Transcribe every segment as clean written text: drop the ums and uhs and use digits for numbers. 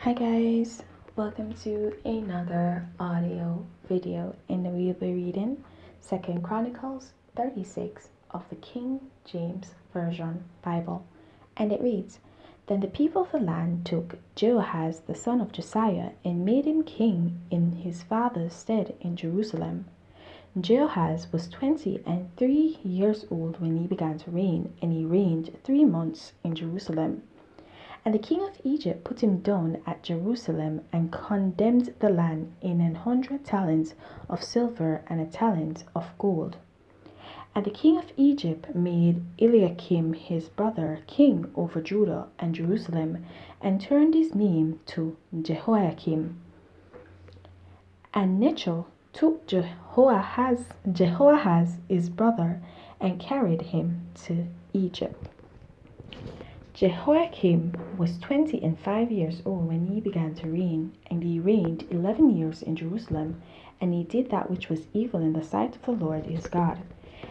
Hi guys, welcome to another audio video, and we'll be reading 2nd Chronicles 36 of the King James Version Bible. And it reads, Then the people of the land took Jehoahaz the son of Josiah and made him king in his father's stead in Jerusalem. Jehoahaz was 23 years old when he began to reign, and he reigned 3 months in Jerusalem. And the king of Egypt put him down at Jerusalem, and condemned the land in 100 talents of silver and a talent of gold. And the king of Egypt made Eliakim his brother king over Judah and Jerusalem, and turned his name to Jehoiakim. And Necho took Jehoahaz his brother, and carried him to Egypt. Jehoiakim was 25 years old when he began to reign, and he reigned 11 years in Jerusalem, and he did that which was evil in the sight of the Lord his God.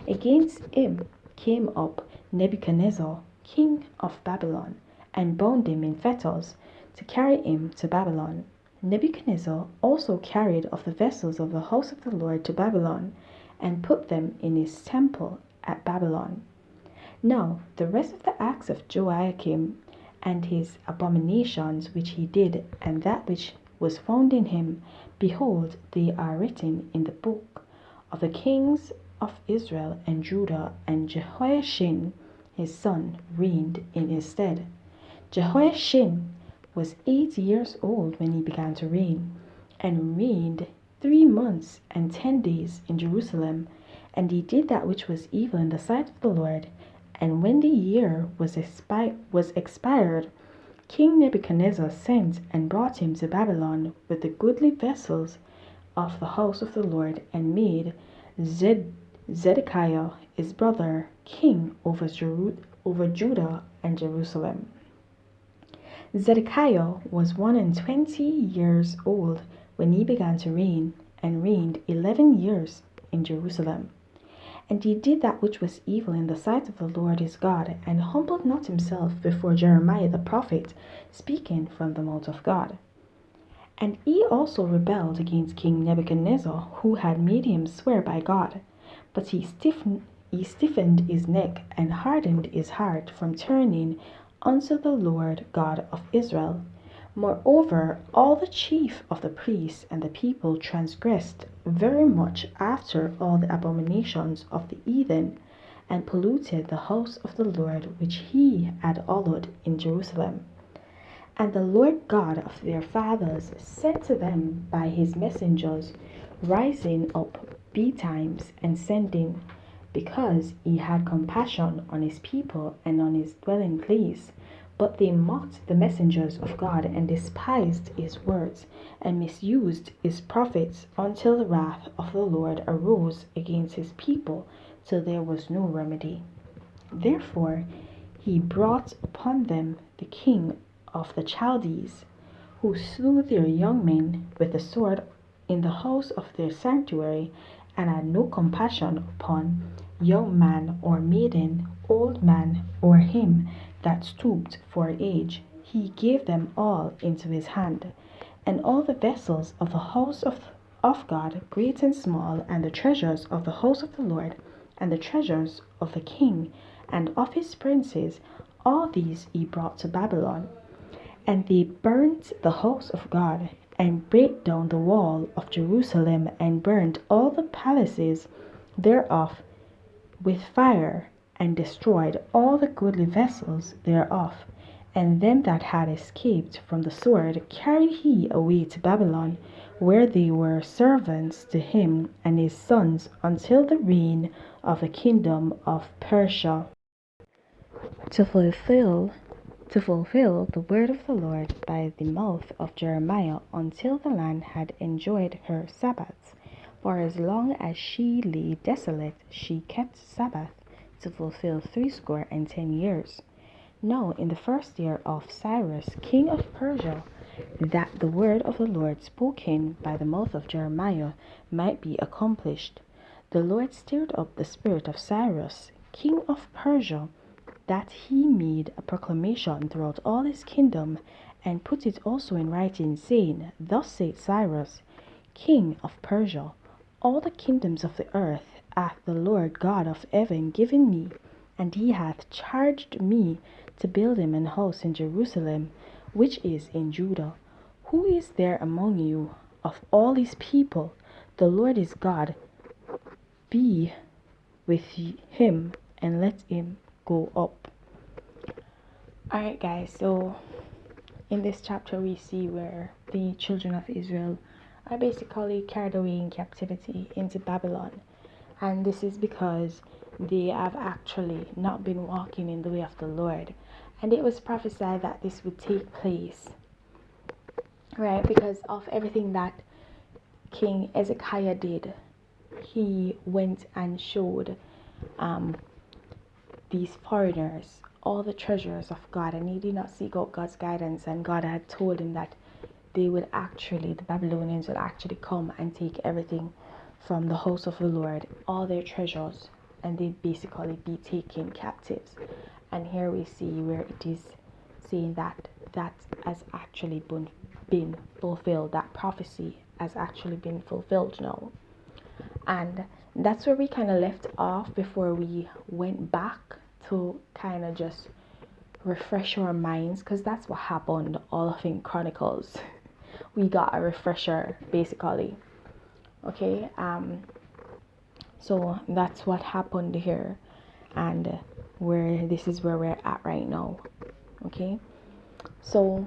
Against him came up Nebuchadnezzar, king of Babylon, and bound him in fetters to carry him to Babylon. Nebuchadnezzar also carried of the vessels of the house of the Lord to Babylon, and put them in his temple at Babylon. Now the rest of the acts of Joachim, and his abominations which he did, and that which was found in him, behold, they are written in the book of the kings of Israel and Judah. And Jehoiachin his son reigned in his stead. Jehoiachin was 8 years old when he began to reign, and reigned 3 months and 10 days in Jerusalem. And he did that which was evil in the sight of the Lord. And when the year was expired, King Nebuchadnezzar sent and brought him to Babylon with the goodly vessels of the house of the Lord, and made Zedekiah his brother king over Judah and Jerusalem. Zedekiah was 21 years old when he began to reign, and reigned 11 years in Jerusalem. And he did that which was evil in the sight of the Lord his God, and humbled not himself before Jeremiah the prophet, speaking from the mouth of God. And he also rebelled against King Nebuchadnezzar, who had made him swear by God. But he stiffened his neck, and hardened his heart from turning unto the Lord God of Israel. Moreover, all the chief of the priests and the people transgressed very much after all the abominations of the heathen, and polluted the house of the Lord which he had hallowed in Jerusalem. And the Lord God of their fathers sent to them by his messengers, rising up betimes and sending, because he had compassion on his people and on his dwelling place. But they mocked the messengers of God, and despised his words, and misused his prophets, until the wrath of the Lord arose against his people, till there was no remedy. Therefore he brought upon them the king of the Chaldees, who slew their young men with the sword in the house of their sanctuary, and had no compassion upon young man or maiden, old man or him that stooped for age. He gave them all into his hand, and all the vessels of the house of God, great and small, and the treasures of the house of the Lord, and the treasures of the king and of his princes, all these he brought to Babylon. And they burnt the house of God, and brake down the wall of Jerusalem, and burnt all the palaces thereof with fire, and destroyed all the goodly vessels thereof. And them that had escaped from the sword carried he away to Babylon, where they were servants to him and his sons until the reign of the kingdom of Persia. To fulfill the word of the Lord by the mouth of Jeremiah, until the land had enjoyed her Sabbaths. For as long as she lay desolate, she kept Sabbath, to fulfill 60 years. Now in the first year of Cyrus, king of Persia, that the word of the Lord spoken by the mouth of Jeremiah might be accomplished, the Lord stirred up the spirit of Cyrus, king of Persia, that he made a proclamation throughout all his kingdom, and put it also in writing, saying, Thus saith Cyrus, king of Persia, all the kingdoms of the earth hath the Lord God of heaven given me, and he hath charged me to build him an house in Jerusalem, which is in Judah. Who is there among you of all his people? The Lord is God. Be with him, and let him go up. Alright guys, so in this chapter we see where the children of Israel are basically carried away in captivity into Babylon. And this is because they have actually not been walking in the way of the Lord. And it was prophesied that this would take place, right? Because of everything that King Hezekiah did. He went and showed these foreigners all the treasures of God, and he did not seek out God's guidance, and God had told him that the Babylonians would actually come and take everything from the house of the Lord, all their treasures, and they'd basically be taken captives. And here we see where it is saying that that has actually been fulfilled, that prophecy has actually been fulfilled now. And that's where we kind of left off before we went back to kind of just refresh our minds, because that's what happened all of in Chronicles. We got a refresher basically. Okay, so that's what happened here, and where this is where we're at right now. Okay, so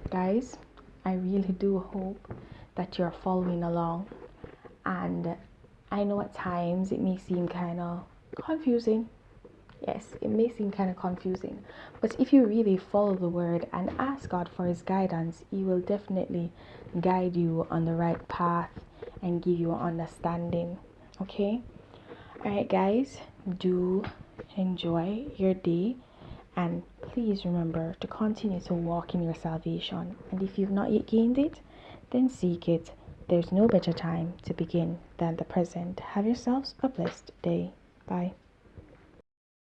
guys, I really do hope that you're following along, and I know at times it may seem kind of confusing. Yes, it may seem kind of confusing, but if you really follow the word and ask God for his guidance, he will definitely guide you on the right path and give you understanding. Okay, all right guys, do enjoy your day, and please remember to continue to walk in your salvation. And if you've not yet gained it, then seek it. There's no better time to begin than the present. Have yourselves a blessed day. Bye.